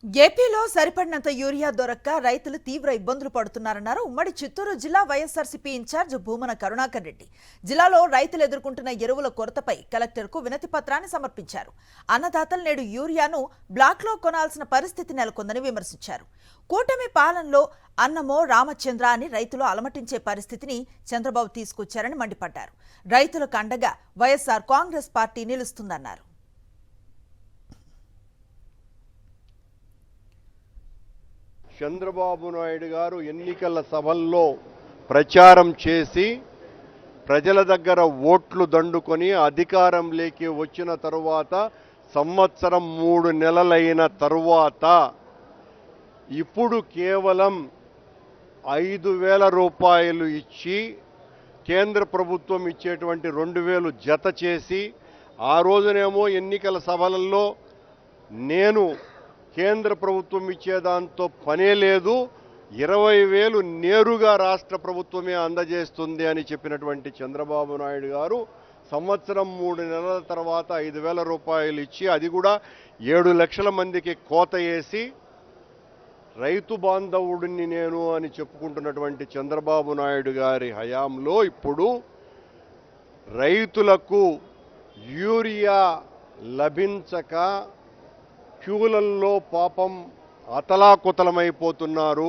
ఏపీలో సరిపడినంత యూరియా దొరక్క రైతులు తీవ్ర ఇబ్బందులు పడుతున్నారన్నారు ఉమ్మడి చిత్తూరు జిల్లా వైఎస్ఆర్సీపీ ఇన్ఛార్జ్ భూమన కరుణాకర్ రెడ్డి. జిల్లాలో రైతులు ఎదుర్కొంటున్న ఎరువుల కొరతపై కలెక్టర్కు వినతి పత్రాన్ని సమర్పించారు. అన్నదాతలు నేడు యూరియాను బ్లాక్లో కొనాల్సిన పరిస్థితి నెలకొందని విమర్శించారు. కూటమి పాలనలో అన్నమో రామచంద్ర అని రైతులు అలమటించే పరిస్థితిని చంద్రబాబు తీసుకొచ్చారని మండిపడ్డారు. రైతులకు అండగా వైఎస్ఆర్ కాంగ్రెస్ పార్టీ నిలుస్తుందన్నారు. చంద్రబాబు నాయుడు గారు ఎన్నికల సభల్లో ప్రచారం చేసి ప్రజల దగ్గర ఓట్లు దండుకొని అధికారంలోకి వచ్చిన తరువాత సంవత్సరం 3 నెలలైన తరువాత ఇప్పుడు కేవలం 5,000 రూపాయలు ఇచ్చి కేంద్ర ప్రభుత్వం ఇచ్చేటువంటి 2,000 జత చేసి ఆ రోజునేమో ఎన్నికల సభలలో నేను కేంద్ర ప్రభుత్వం ఇచ్చేదాంతో పనే లేదు, 20,000 నేరుగా రాష్ట్ర ప్రభుత్వమే అందజేస్తుంది అని చెప్పినటువంటి చంద్రబాబు నాయుడు గారు సంవత్సరం 3 నెలల తర్వాత 5,000 రూపాయలు ఇచ్చి అది కూడా 7 లక్షల మందికి కోత వేసి రైతు బాంధవుడిని నేను అని చెప్పుకుంటున్నటువంటి చంద్రబాబు నాయుడు గారి హయాంలో ఇప్పుడు రైతులకు యూరియా లభించక క్యూలల్లో పాపం అతలాకుతలమైపోతున్నారు.